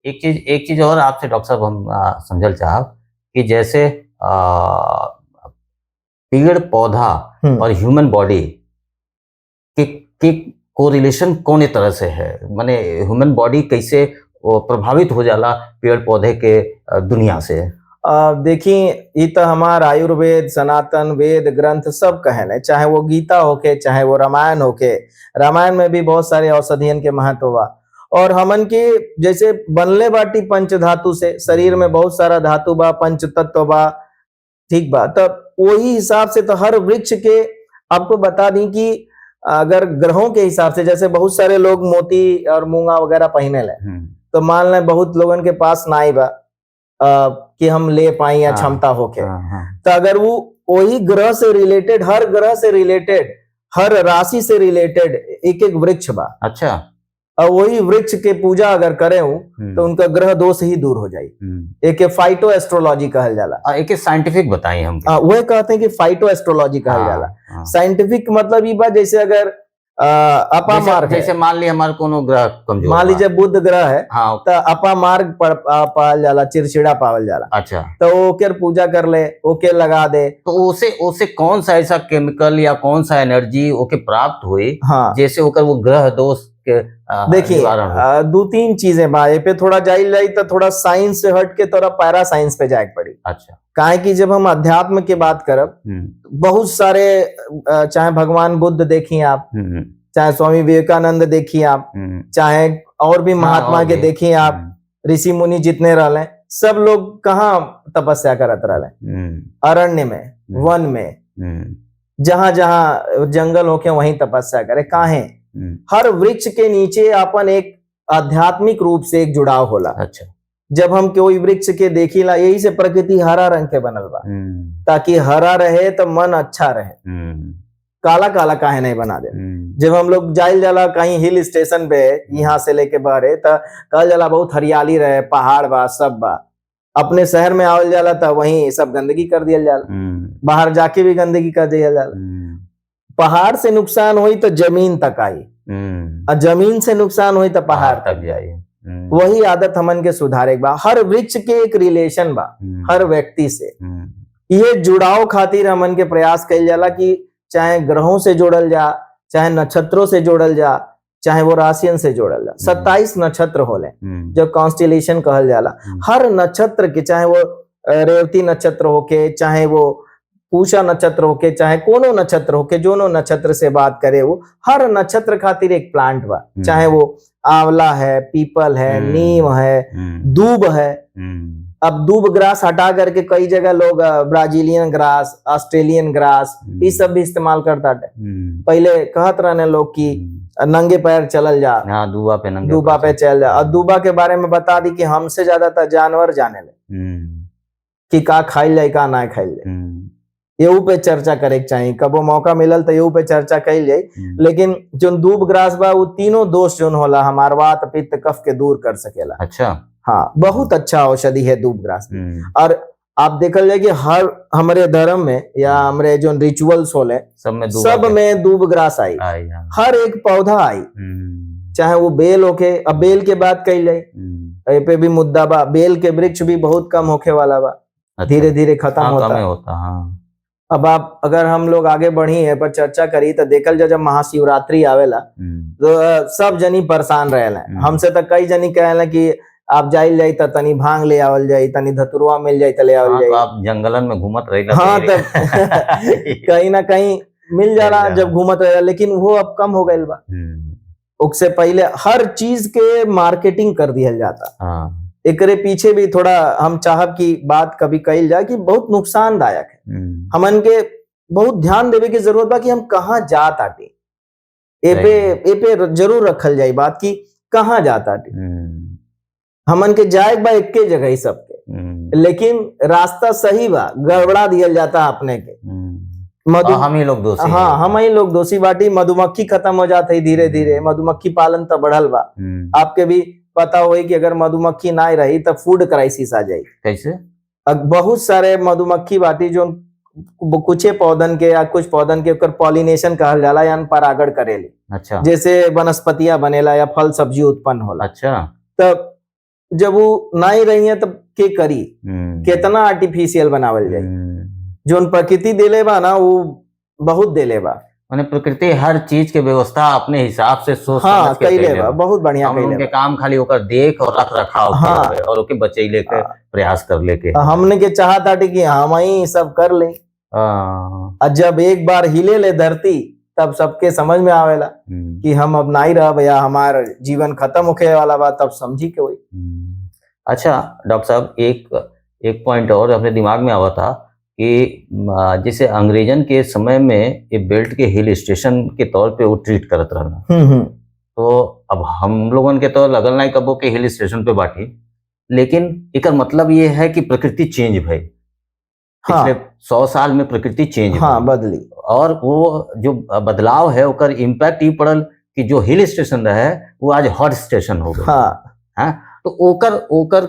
एक चीज और आपसे डॉक्टर साहब हम समझल चाहब कि जैसे पेड़ पौधा और ह्यूमन बॉडी के कोरिलेशन कौन तरह से है, माने ह्यूमन बॉडी कैसे प्रभावित हो जाला पेड़ पौधे के दुनिया से? देखिए, ये तो हमार आयुर्वेद, सनातन वेद ग्रंथ सब कहन है, चाहे वो गीता होके चाहे वो रामायण होके। रामायण में भी बहुत सारे औषधियन के महत्व बा। और हमन के जैसे बनले बाटी पंच धातु से, शरीर में बहुत सारा धातु बा, पंच तत्व बा, ठीक बा। तब वही हिसाब से तो हर वृक्ष के आपको बता दी कि अगर ग्रहों के हिसाब से, जैसे बहुत सारे लोग मोती और मूंगा वगैरह पहने ले, तो मान लें बहुत लोगन के पास नाई बा कि हम ले पाए या क्षमता होके। तो अगर वो वही ग्रह से रिलेटेड, हर ग्रह से रिलेटेड, हर राशि से रिलेटेड एक एक वृक्ष बा। अच्छा। और वही वृक्ष के पूजा अगर करे तो उनका ग्रह दोष ही दूर हो जाए। एक फाइटो एस्ट्रोलॉजी कहल जाला। एक साइंटिफिक बताइए हम। वह कहते हैं कि फाइटो एस्ट्रोलॉजी कहल जाला। साइंटिफिक मतलब ये बात, जैसे अगर अपामार्ग, जैसे मान ली हमारे कोनो ग्रह कमजोर, मान लीजिए बुध ग्रह है, तो अपामार्ग पावल जाला, चिड़चिड़ा पावल जाला। अच्छा। तो ओके पूजा कर ले, ओके लगा दे, तो उसे कौन सा ऐसा केमिकल या कौन सा एनर्जी ओके प्राप्त हुई, जैसे ओकर वो ग्रह दोष के देखिए दो तीन चीजें बा। पे थोड़ा जाई तो थोड़ा साइंस से हट के थोड़ा पैरा साइंस पे जाए पड़ी। अच्छा। काहे कि जब हम अध्यात्म की बात करब, बहुत सारे, चाहे भगवान बुद्ध देखिए आप, चाहे स्वामी विवेकानंद देखिए आप, चाहे और भी महात्मा के देखिए आप, ऋषि मुनि जितने रहले, सब लोग कहाँ तपस्या करत रहले? अरण्य में, वन में, जहां जहां जंगल होके वहीं तपस्या करे। काहे? हर वृक्ष के नीचे अपन एक आध्यात्मिक रूप से एक जुड़ाव होला। अच्छा। जब हम कोई वृक्ष के देखिला, यही से प्रकृति हरा रंग के बनल बा, ताकि हरा रहे तो मन अच्छा रहे। काला काला काहे नहीं बना दे। जब हम लोग जाइल जाला कहीं हिल स्टेशन पे, यहाँ से लेके बहरे, तो कहल जाला बहुत हरियाली रहे, पहाड़ बा, सब बा। अपने शहर में आवल जाला तो वहीं सब गंदगी कर दिया जाला, बाहर जाके भी गंदगी कर दिया जाला। पहाड़ से नुकसान हुई तो जमीन तक आई, और जमीन से नुकसान हुई तो पहाड़ तक जाए। वही आदत हमन के सुधारे बा। हर वृक्ष के एक रिलेशन बा हर व्यक्ति से। ये जुड़ाव खातिर हमन के प्रयास कइल जाला कि चाहे ग्रहों से जोड़ल जा, चाहे नक्षत्रों से जोड़ल जा, चाहे वो राशियन से जोड़ल जा। 27 नक्षत्र होले जो कॉन्स्टिलेशन कहल जाला। हर नक्षत्र के, चाहे वो रेवती नक्षत्र होके, चाहे वो पूषा नक्षत्र होके, चाहे कोनो नक्षत्र होके, जोनो नक्षत्र से बात करे, वो हर नक्षत्र खातिर एक प्लांट बा। चाहे वो आंवला है, पीपल है, नीम है, दूब है। अब दूब ग्रास हटा करके कई जगह लोग ब्राजीलियन ग्रास, ऑस्ट्रेलियन ग्रास, ये सब भी इस्तेमाल करता है। पहले कहत रहने लोग कि नंगे पैर चलल जा, दूबा पे चल जा। और दूबा के बारे में बता दी कि हमसे ज्यादातर जानवर जाने ले कि का खाइल जाए का ना खाइल जाए। ये पे चर्चा करे चाहिए, कबो मौका मिलल तो ये पे चर्चा कइल जाए। लेकिन जो दूब ग्रास बा, वो तीनों दोष जोन होला हमार वात पित्त कफ के दूर कर सकेला। अच्छा। हाँ, बहुत अच्छा औषधि है दूब ग्रास। और आप देखल जाए कि हर हमारे धर्म में या हमारे जो रिचुअल्स होले सब में दूब ग्रास आई। हर एक पौधा आई, चाहे वो बेल होके। अब बेल के बात कइल जाए, पे भी मुद्दा बा। बेल के वृक्ष भी बहुत कम होके वाला बा, धीरे धीरे खत्म होता। हाँ। अब आप अगर हम लोग आगे बढ़ी है पर चर्चा करी तो देखल जा, जब महाशिवरात्रि आवेला तो सब जनी परेशान रहेला। हमसे तो कई जनी कहेला कि आप जाइल जाई तो तनी भांग ले आवल जाई, तनी धतुरवा मिल जाई तो ले आवल जाई। तो आप जंगलन में घूमत रहिला। हाँ, तब कहीं ना कहीं मिल जाला जब घूमत रहेला। लेकिन वो अब कम हो गइल बा। उससे पहले हर चीज के मार्केटिंग कर दिया जाता। एकरे पीछे भी थोड़ा हम चाहब की बात कभी कही जाए कि बहुत नुकसानदायक है। हमन के बहुत ध्यान देवे की जरूरत बा कि हम कहाँ जात आटे। ए पे जरूर रखल जाए बात की कहाँ जात आटे। हमन के जाए बा एक के जगह ही सबके, लेकिन रास्ता सही बा, गड़बड़ा दिया जाता अपने के। हम ही लोग दोषी। हाँ, हम ही लोग दोषी बाटी। मधुमक्खी खत्म हो जाता है धीरे धीरे। मधुमक्खी पालन तो बढ़ल बा। आपके भी पता होई कि अगर मधुमक्खी ना रही तो फूड क्राइसिस आ जाए। कैसे? बहुत सारे मधुमक्खी बाटी जो कुछ पौधन के या कुछ पौधन के पॉलिनेशन कहल जाला, यानी परागण करेली। अच्छा। जैसे वनस्पतियां बनेला या फल सब्जी उत्पन्न होला। अच्छा। तब जब वो नहीं रही है तब के करी कितना आर्टिफिशियल बनावल जाए। जो प्रकृति देले बा ना वो बहुत देले बा, माने प्रकृति हर चीज के व्यवस्था अपने हिसाब से सोच हाँ समझ के कैले कइले बा, बा। बहुत बढ़िया हम कैले लोग के बा। काम खाली ओकर देख और रख रखाव हाँ। करे और ओके बचैले के प्रयास कर लेके। हमने के चाहत आटे कि हम ही सब कर ले, और जब एक बार हिले ले धरती तब सबके समझ में आवेला कि हम अब नहीं रह या हमारा जीवन खत्म होके वाला बा, तब समझी के वही। अच्छा डॉक्टर साहब, एक पॉइंट और अपने दिमाग में आवा था कि जैसे अंग्रेजन के समय में ये बेल्ट के हिल स्टेशन के तौर पे वो ट्रीट करत रहना, तो अब हम लोगन के तो लगल नहीं कबो के हिल स्टेशन पे बाटी, लेकिन एकर मतलब ये है कि प्रकृति चेंज भई। हाँ। पिछले 100 साल में प्रकृति चेंज हाँ बदली, और वो जो बदलाव है ओकर इम्पैक्ट ये पड़ल कि जो हिल स्टेशन रहे वो आज हॉट स्टेशन हो गए। हाँ, तो ओकर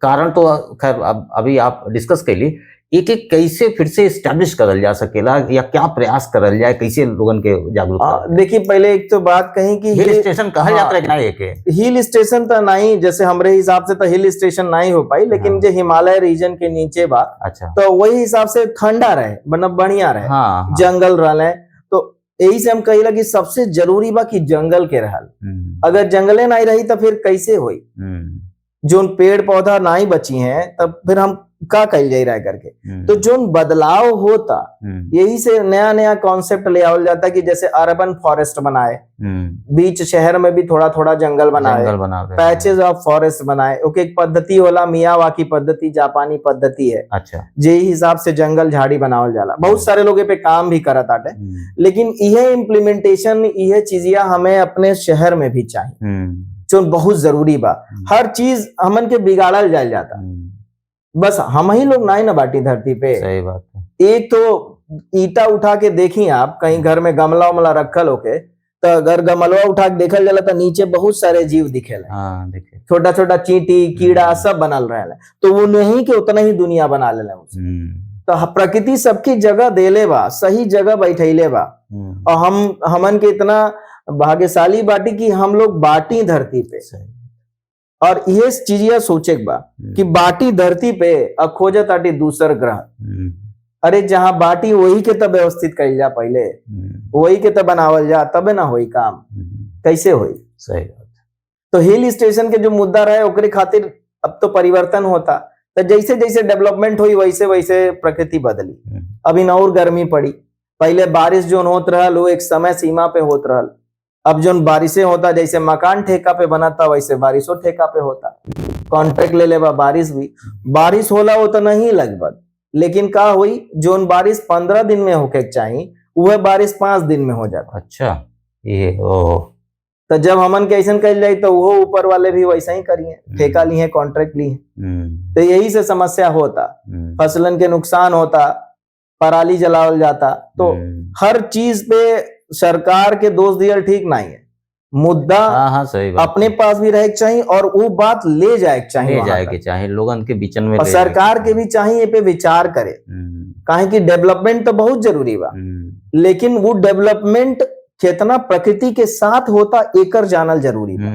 कारण तो खैर अभी आप डिस्कस कैली, एक एक कैसे फिर से एस्टैब्लिश करल जा सकेला या क्या प्रयास करल जाए, कैसे लोगन के जागरूक। देखिए पहले एक तो बात कहीं कि हिल स्टेशन कहल जाता है कि नहीं, एक हिल स्टेशन तो नहीं, जैसे हमारे हिसाब से तो हिल स्टेशन नहीं हो पाई, लेकिन जो हिमालय रीजन के नीचे बा, अच्छा, तो वही हिसाब से ठंडा रहे, मतलब बढ़िया रहे। हाँ, जंगल रहे, तो यही से हम कहिला कि सबसे जरूरी बा कि जंगल के रहल। अगर जंगले नहीं रही तो फिर कैसे होई, जो पेड़ पौधा नहीं बची हैं तब फिर हम का कल जाई रह करके। तो जो बदलाव होता यही से नया नया कॉन्सेप्ट ले आवल जाता कि जैसे अर्बन फॉरेस्ट बनाए, बीच शहर में भी थोड़ा थोड़ा जंगल बनाए, पैचेस ऑफ फॉरेस्ट बनाए। ओके, एक पद्धति होला मियावाकी पद्धति, जापानी पद्धति है। अच्छा, जे हिसाब से जंगल झाड़ी बनावल जाला, बहुत सारे लोग पे काम भी करत आटे, लेकिन यह इम्प्लीमेंटेशन, यह चीजिया हमें अपने शहर में भी चाहिए, जो बहुत जरूरी बा। हर चीज हमन के बिगाड़ल जाल जाता, बस हम ही लोग नहीं ना बाटी धरती पे। सही बात है। एक तो ईटा उठा के देखी आप कहीं घर में गमला उमला रखल होके, तो अगर गमलवा उठा के देखल जाला तो नीचे बहुत सारे जीव दिखेला। हाँ, दिखे, छोटा छोटा चींटी कीड़ा सब बनल रहे, तो वो नहीं के उतना ही दुनिया बना ले। तो प्रकृति सबकी जगह देले बा, सही जगह बैठैले बा, और हमन के इतना भाग्यशाली बाटी कि हम लोग बाटी धरती पे। और ये चीजिया सोचे बा कि बाटी धरती पे अब खोजत आटी दूसर ग्रह। अरे जहां बाटी वही के तब व्यवस्थित कइल जा, पहले वही के तब बनावल जा, तबे ना होई काम, कैसे होई। सही बात। तो हिल स्टेशन के जो मुद्दा रहे ओकरे खातिर अब तो परिवर्तन होता, तो जैसे जैसे डेवलपमेंट हुई वैसे वैसे प्रकृति बदली। अभी न और गर्मी पड़ी, पहले बारिश जो होत रहल वो एक समय सीमा पे होत रहल, अब जो बारिशें होता जैसे मकान ठेका पे बनाता वैसे बारिशों ठेका पे होता। कॉन्ट्रैक्ट ले लेवा बारिश भी, बारिश होला वो तो नहीं लगभग, लेकिन का हुई जो बारिश 15 दिन में होके चाहिए वह बारिश 5 दिन में हो जाता। अच्छा, ये तो जब हमन के ऐसा कल जाए तो वो ऊपर वाले भी वैसा ही करिए, ठेका लिए, कॉन्ट्रैक्ट लिए। तो यही से समस्या होता, फसलन के नुकसान होता, पराली जलावल जाता। तो हर चीज पे सरकार के दोष दिया ठीक नहीं है, मुद्दा हाँ, सही बात, अपने पास भी रहे चाहिए और वो बात ले जाए चाहिए लोगन के बीच में, और सरकार के भी चाहिए पे विचार करे। काहे कि डेवलपमेंट तो बहुत जरूरी बा, लेकिन वो डेवलपमेंट कितना प्रकृति के साथ होता एकर जानल जरूरी बा।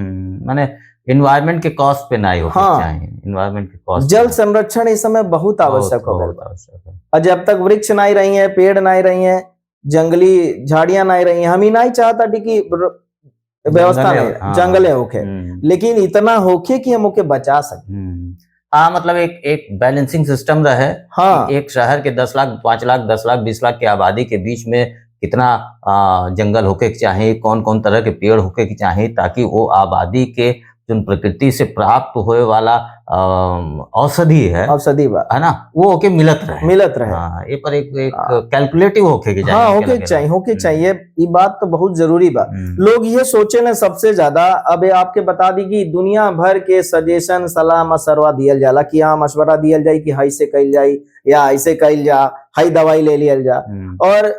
माने एनवायरनमेंट के कॉस्ट पे नहीं होना चाहिए, एनवायरनमेंट के कॉस्ट। जल संरक्षण इस समय बहुत आवश्यक हो गया, और जब तक वृक्ष नहीं रही है, पेड़ नहीं रही है, जंगली झाड़ियां नहीं रही, हम ही नहीं चाहता कि व्यवस्था नहीं जंगले होके, लेकिन इतना होके कि हम ओके बचा सके। हाँ, मतलब एक बैलेंसिंग सिस्टम रहे। हाँ, एक शहर के 10 लाख 5 लाख 10 लाख 20 लाख की आबादी के बीच में कितना जंगल होके चाहिए, कौन कौन तरह के पेड़ होके चाहिए, ताकि वो आबादी के जो प्रकृति से प्राप्त होए वाला औषधि है ना, वो होके मिलत रहे। हाँ, ये पर एक कैलकुलेटिव होके के चाहिए, होके चाहिए। ये बात तो बहुत जरूरी बा। लोग ये सोचे ना सबसे ज्यादा, अब आपके बता दी कि दुनिया भर के सजेशन सलाह मशवरा दियल जाला कि हाँ मशवरा दियल जाए कि हाई से कइल जाए या ऐसे कइल जा, हाई दवाई ले लियल जा। और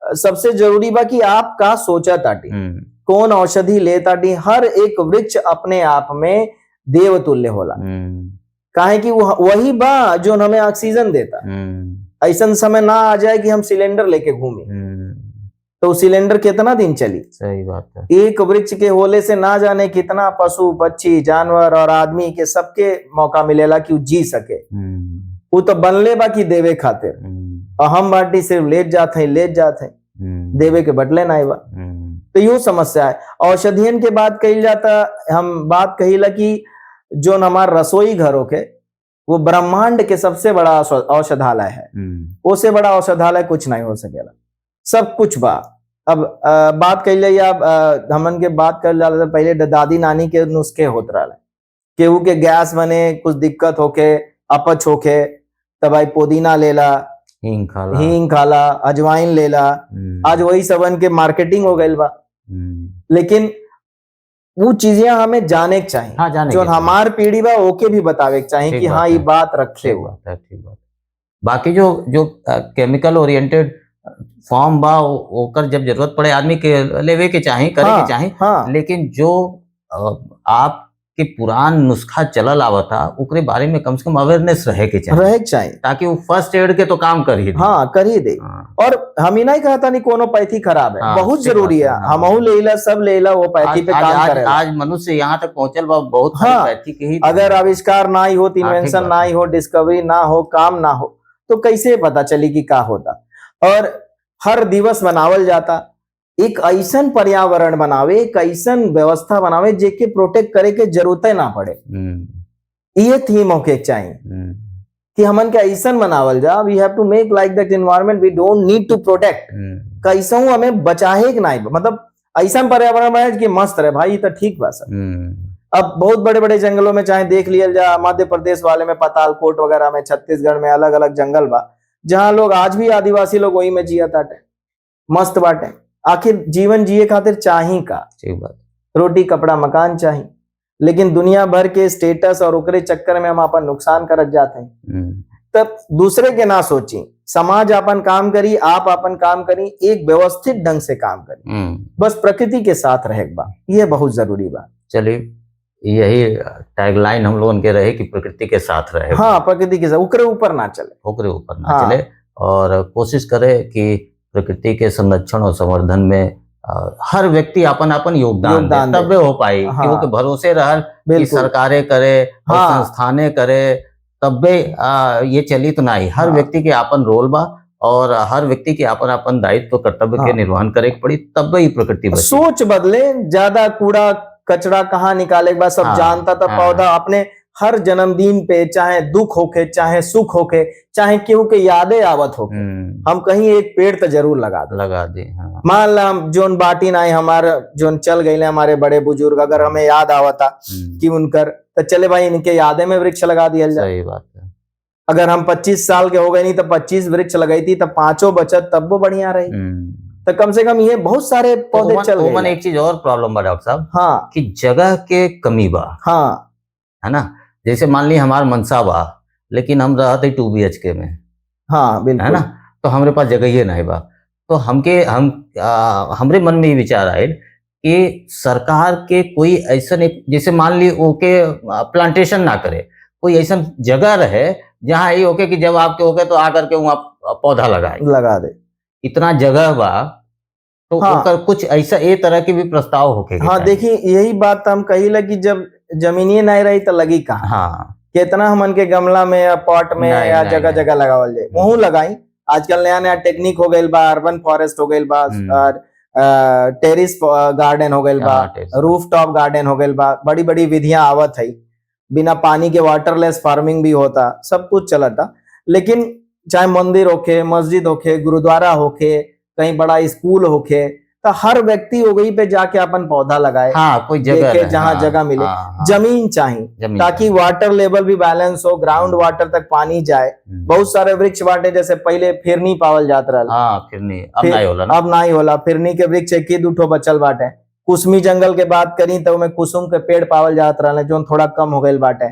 सबसे जरूरी बा कि आप का सोचा ताटी, कौन औषधि ले ताटी। हर एक वृक्ष अपने आप में देवतुल्य होला, काहे कि वही बा जो हमें ऑक्सीजन देता। ऐसा समय ना आ जाए कि हम सिलेंडर लेके घूमे, तो सिलेंडर कितना दिन चली। सही बात है। एक वृक्ष के होले से ना जाने कितना पशु पक्षी जानवर और आदमी के सबके मौका मिलेला कि जी सके। वो तो बनले बा कि देवे खातिर, और हम बाटी सिर्फ लेट जाते हैं देवे के बदले ना बा। तो यूं समस्या है। औषधियन के बात कही जाता, हम बात कहीला कि जो हमार रसोई घरों के वो ब्रह्मांड के सबसे बड़ा औषधालय है। उससे बड़ा औषधालय कुछ नहीं हो सकेला, सब कुछ बा। अब बात कही जाए, अब हमन के बात कर जाला पहले दादी नानी के नुस्खे होत रहा, केहू के गैस बने कुछ दिक्कत होके अपच होके तब भाई पुदीना लेला, हींग खाला, अजवाइन लेला। आज वही सबन के मार्केटिंग हो गई बा। लेकिन वो चीजें हमें जाने के चाहिए। हाँ, जाने जो हमार पीढ़ी बा ओके भी बतावे के चाहिए कि हाँ ये बात रखे हुआ। ठीक बात। बाकी जो केमिकल ओरिएंटेड फॉर्म बा ओकर जब जरूरत पड़े आदमी के लेवे के चाहे, करे के चाहे। लेकिन जो आप के पुरान नुस्खा चलल आवता ओकरे बारे में कम से कम अवेयरनेस रहे के चाहिए, ताकि वो फर्स्ट एड के तो काम कर ही दे। और हम ही नहीं कहता नहीं कोनो पैथी खराब है, बहुत जरूरी है। हमहू लेला, सब लेला, वो पैथी पे काम करेला। आज मनुष्य यहाँ तक पहुंचल बा बहुत पैथी के ही। अगर आविष्कार ना ही हो, इन्वेंशन ना ही हो, डिस्कवरी ना हो, काम ना हो, तो कैसे पता चली कि क्या होता। और हर दिवस मनावल जाता, एक ऐसन पर्यावरण बनावे, एक ऐसन व्यवस्था बनावे जेके प्रोटेक्ट करे के जरूरत ना पड़े। ये थीम होके चाहिए कि हमन के ऐसन मनावल जा, we have to make like that environment, we don't need to protect. कैसा हमें बचाहे कि नहीं, मतलब ऐसा पर्यावरण बनाए कि मस्त रहे भाई, तो ठीक बा सर। अब बहुत बड़े बड़े जंगलों में चाहे देख लिया जा, मध्य प्रदेश वाले में पातालकोट वगैरह में, छत्तीसगढ़ में अलग अलग जंगल बा जहां लोग आज भी आदिवासी लोग वही में जिया ताटे, मस्त बाटे। आखिर जीवन जिए खातिर चाही का, रोटी कपड़ा मकान चाही, लेकिन दुनिया भर के स्टेटस और ओकरे चक्कर में हम अपन नुकसान करत जाते हैं। तब दूसरे के ना सोची, समाज अपन काम करी, आप अपन काम करी, एक व्यवस्थित ढंग से काम करी, बस प्रकृति के साथ रहे बा, ये बहुत जरूरी बा। चलिए, यही टैगलाइन हम लोगों के रहे कि प्रकृति के साथ रहे। हाँ, प्रकृति के साथ, ओकरे ऊपर ना चले, और कोशिश करे कि प्रकृति के संरक्षण और संवर्धन में हर व्यक्ति अपन अपन योगदान दे, तब हो पाई। क्योंकि भरोसे रहल कि सरकारें करे और संस्थानें करे तब ये चली तो नहीं। हर व्यक्ति के अपन रोल बा और हर व्यक्ति के अपन अपन दायित्व कर्तव्य के निर्वहन करे के पड़ी, तब ही प्रकृति बची। सोच बदले, ज्यादा कूड़ा कचरा कहाँ निकाले के बाद सब जानता था। पौधा अपने हर जन्मदिन पे, चाहे दुख होके चाहे सुख होके, चाहे केहू के यादें आवत होके, हम कहीं एक पेड़ तो जरूर लगा दे। मान ला जोन बाटी नाई हमारे जोन चल गए हमारे बड़े बुजुर्ग, अगर हमें याद आवता कि उनकर, तो चले भाई इनके यादें में वृक्ष लगा दिया जाए। सही बात है। अगर हम 25 साल के हो गए नहीं तो 25 वृक्ष लगाई थी, तब 5 बचत, तब वो बढ़िया रही। तो कम से कम ये बहुत सारे पौधे चल गए। एक चीज और प्रॉब्लम बा डॉक्टर साहब, हाँ, कि जगह के कमी बा। हाँ, है ना। जैसे मान ली हमार मनसा बा, लेकिन हम रहते 2 BHK में, हाँ बिल्कुल, है ना, तो हमारे पास जगह ही नहीं बा। तो हमरे मन में ये विचार आए कि सरकार के कोई ऐसा, जैसे मान ली ओके प्लांटेशन ना करे, कोई ऐसा जगह रहे जहाँ ये ओके कि जब आपके ओके तो आकर के वहाँ पौधा लगा दे। इतना जगह बा तो हाँ, कुछ ऐसा ए तरह के भी प्रस्ताव होके। हाँ, देखिए यही बात हम कही लगी, जब जमीनिए नहीं रही तो लगी कहाँ। हाँ, कितना हमन के गमला में या पॉट में या जगह जगह लगावल जाए, वहू लगाई। आजकल नया नया टेक्निक हो गई बा, अर्बन फॉरेस्ट हो गई बा, और टेरिस गार्डन हो गई बा, रूफ टॉप गार्डन हो गई बा, बड़ी बड़ी विधियां आवत है। बिना पानी के वाटरलेस फार्मिंग भी होता, सब कुछ चलता। लेकिन चाहे मंदिर होके, मस्जिद होके, गुरुद्वारा होके, कहीं बड़ा स्कूल होके, तो हर व्यक्ति वही पे जाके अपन पौधा लगाए। हाँ, कोई जगह जहाँ जगह मिले। जमीन चाहिए ताकि वाटर लेवल भी बैलेंस हो, ग्राउंड वाटर तक पानी जाए। बहुत सारे वृक्ष बाटे, जैसे पहले फिरनी पावल जात रहा, फिरनी अब नहीं होला। फिरनी के वृक्ष 1-2 बचल बाटे। कुसमी जंगल के बात करी तो में कुसुम के पेड़ पावल जात रहा, जो थोड़ा कम हो गई बाटे,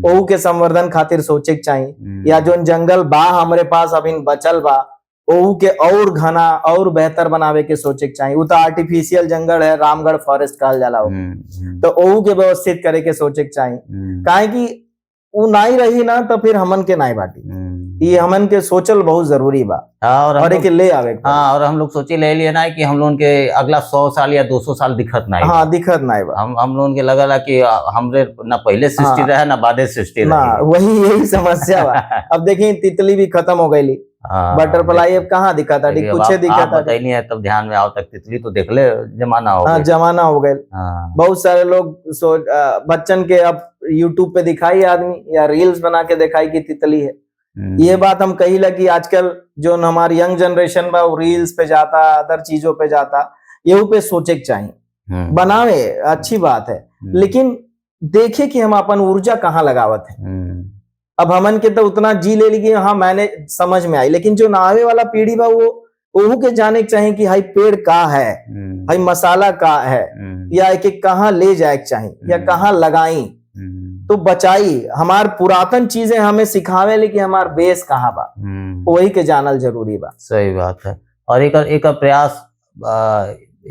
ओहू के संवर्धन खातिर सोचे के चाहिए। या जो जंगल बा हमारे पास अभी बचल बा, ओहू के और घना और बेहतर बनावे के सोचे के चाहिए। वो तो आर्टिफिशियल जंगल है, रामगढ़ फॉरेस्ट कहल जाला, तो ओहू के व्यवस्थित करे के सोचे के चाहिए। काहे कि वो नहीं रही ना तो फिर हमन के नहीं बाटी। ये हमन के सोचल बहुत जरूरी बा। और एक ले आवे। हाँ, और हम लोग सोचे ले लिए ना कि हम लोगन के अगला 100 साल या 200 साल दिखत ना। हाँ, दिखत ना बा। हम लोगन के लगला कि हमरे ना पहले सृष्टि रहे ना बादे सृष्टि रहे। ना वही यही समस्या बा। अब देखिए तितली भी खत्म हो गई, बटरफ्लाई अब कहाँ दिखा था, कुछ दिखा था। बताइए है तब ध्यान में आओ तक तितली तो देख ले जमाना हो गया। जमाना हो गया। बहुत सारे लोग बच्चन के अब यूट्यूब पे दिखाई आदमी या रील्स बना के दिखाई कि तितली है। ये बात हम कही लगी आजकल जो हमारी यंग जनरेशन बा वो रील्स पे जाता, अदर चीजों पे जाता, ये पे सोचे के चाहिए। बनावे अच्छी बात है, लेकिन देखे कि हम अपन ऊर्जा कहाँ लगावत है। अब हमन के तो उतना जी ले ली, हाँ मैंने समझ में आई, लेकिन जो नावे वाला पीढ़ी बा वो के जाने के चाहिए कि हाई पेड़ का है, हाई मसाला का है, या एक कहाँ ले जाए चाहिए या कहाँ लगाई तो बचाई। हमार पुरातन चीजें हमें सिखावे लेकिन हमार बेस कहाँ बा वही के जानल जरूरी बा। सही बात है। और एक प्रयास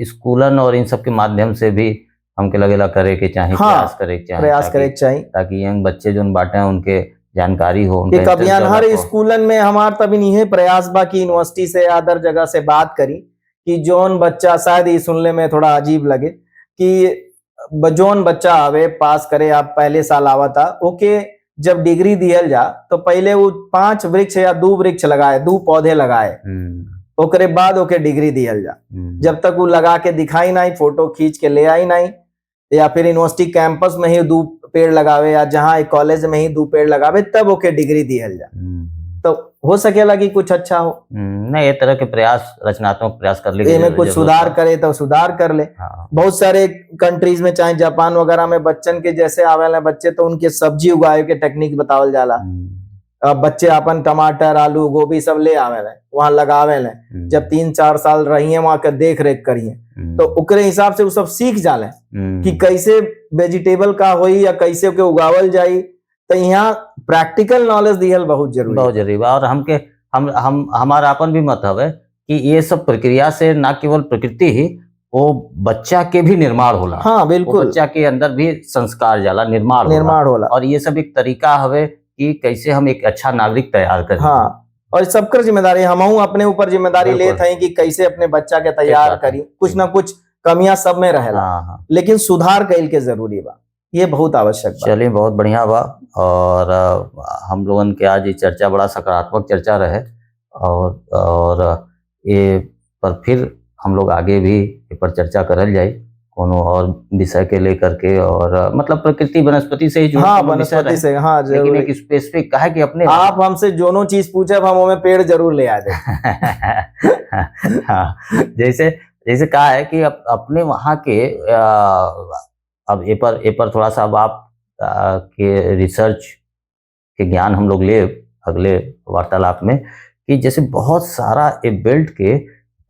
स्कूलन और इन सब के माध्यम से भी हमके लगेला करे के चाहिए। हाँ, प्रयास करे के चाहिए ताकि यंग बच्चे जो बाटे हैं उनके जानकारी हो। एक अभियान हर स्कूलन में हमार तभी नहीं है प्रयास बा की यूनिवर्सिटी से या अदर जगह से बात करी कि जोन बच्चा, शायद ये सुनने में थोड़ा अजीब लगे कि जोन बच्चा आवे पास करे, आप पहले साल आवा था ओके, जब डिग्री दियल जा तो पहले वो 5 वृक्ष या 2 वृक्ष लगाए, 2 पौधे लगाए, ओकरे बाद ओके डिग्री दियल जा। जब तक वो लगा के दिखाई नहीं, फोटो खींच के ले आई नहीं, या फिर यूनिवर्सिटी कैंपस में ही 2 पेड़ लगावे या जहाँ एक कॉलेज में ही 2 पेड़ लगावे तब ओके डिग्री दियल जा, तो हो सकेला कि कुछ अच्छा हो। नहीं, ये तरह के प्रयास, रचनात्मक प्रयास कर ले, में कुछ सुधार करे तो सुधार कर ले। हाँ। बहुत सारे कंट्रीज में चाहे जापान वगैरह में बच्चन के जैसे आवेला बच्चे तो उनके सब्जी उगाए के टेक्निक बतावल जाला। अब बच्चे अपन टमाटर, आलू, गोभी सब ले आवेला, वहां लगावेला, जब 3-4 साल रहिए वहां के देख रेख करिए तो उकरे हिसाब से वो सब सीख जाले कि कैसे वेजिटेबल का होई या कैसे के उगावल जाई। तो यहाँ प्रैक्टिकल नॉलेज दिहल बहुत जरूरी। और हमारा अपन भी मत है कि ये सब प्रक्रिया से ना केवल प्रकृति ही, वो बच्चा के भी निर्माण होला। हाँ बिल्कुल, बच्चा के अंदर भी संस्कार जाला, निर्माण होला। और ये सब एक तरीका हवे कि कैसे हम एक अच्छा नागरिक तैयार करें। हाँ, और सबकर जिम्मेदारी, हम अपने ऊपर जिम्मेदारी लेते हैं कि कैसे अपने बच्चा के तैयार करी। कुछ ना कुछ कमियां सब में रहेला, लेकिन सुधार कैल के जरूरी बा, ये बहुत आवश्यक बा। चलिए, बहुत बढ़िया बा। और हम लोगन के आज ये चर्चा बड़ा सकारात्मक चर्चा रहे, और ये पर फिर हम लोग आगे भी इस पर चर्चा करल जाए कोनो और विषय के लेकर के, और मतलब प्रकृति वनस्पति से ही जुड़ा। हाँ, वनस्पति से, हाँ, लेकिन एक स्पेसिफिक कहा कि अपने आप हमसे जोनो चीज पूछे हम हमें पेड़ जरूर ले आ जाए। हाँ, जैसे कहा है कि अपने वहाँ के अब ए पर थोड़ा सा अब आप के रिसर्च के ज्ञान हम लोग ले अगले वार्तालाप में, कि जैसे बहुत सारा ए बेल्ट के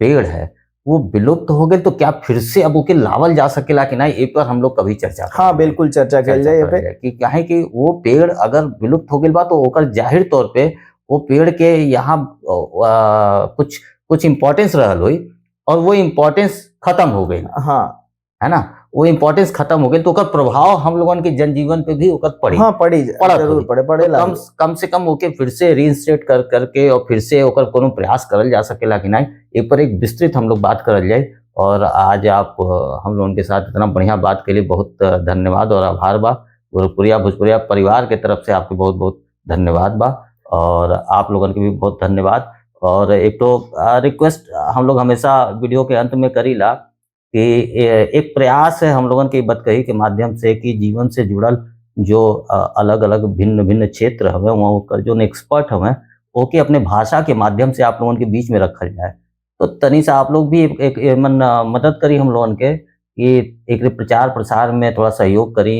पेड़ है वो विलुप्त हो गए, तो क्या फिर से अब ओके लावल जा सकेला कि नहीं, ए पर हम लोग कभी चर्चा। हाँ बिल्कुल, चर्चा कर जाए पे कि क्या है कि वो पेड़ अगर विलुप्त हो गए बा तो ओकर जाहिर तौर पे वो पेड़ के यहाँ कुछ इम्पोर्टेंस रहल हुई, और वो इम्पोर्टेंस खत्म हो गई। हाँ, है ना, वो इम्पोर्टेंस खत्म हो गई तो ओकर प्रभाव हम लोगन के जनजीवन पे भी ओकर पड़ी। हाँ, जरूर पड़े। तो कम से कम ओके फिर से रीइंस्टेट करके और फिर से ओकर कोनो प्रयास करल जा सकेला कि नहीं, ए पर एक विस्तृत हम लोग बात करल जाए। और आज आप हम लोगन के साथ इतना बढ़िया बात के लिए बहुत धन्यवाद और आभार बा। भोजपुरिया परिवार के तरफ से आपके बहुत बहुत धन्यवाद बा, और आप लोगन के भी बहुत धन्यवाद। और एक तो रिक्वेस्ट हम लोग हमेशा वीडियो के अंत में करीला कि एक प्रयास है हम लोगन के बतकही के माध्यम से कि जीवन से जुड़ल जो अलग अलग भिन्न भिन्न क्षेत्र हमें वहाँ जो एक्सपर्ट हमें ओके अपने भाषा के माध्यम से आप लोगों के बीच में रखल जाए। तो तनी सा आप लोग भी एक मदद करी हम लोगन के कि एक प्रचार प्रसार में थोड़ा सहयोग करी।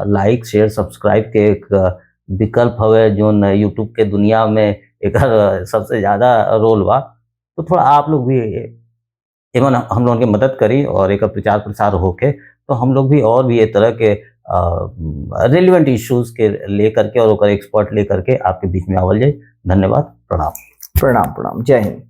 लाइक शेयर सब्सक्राइब के एक विकल्प हवे जो यूट्यूब के दुनिया में एक सबसे ज़्यादा रोल बा, तो थोड़ा आप लोग भी एवं हम लोगों की मदद करी और एक प्रचार प्रसार होके तो हम लोग भी और भी ये तरह के रिलेवेंट इश्यूज के लेकर के और एक्सपर्ट लेकर के आपके बीच में आवल जाए। धन्यवाद, प्रणाम, जय हिंद।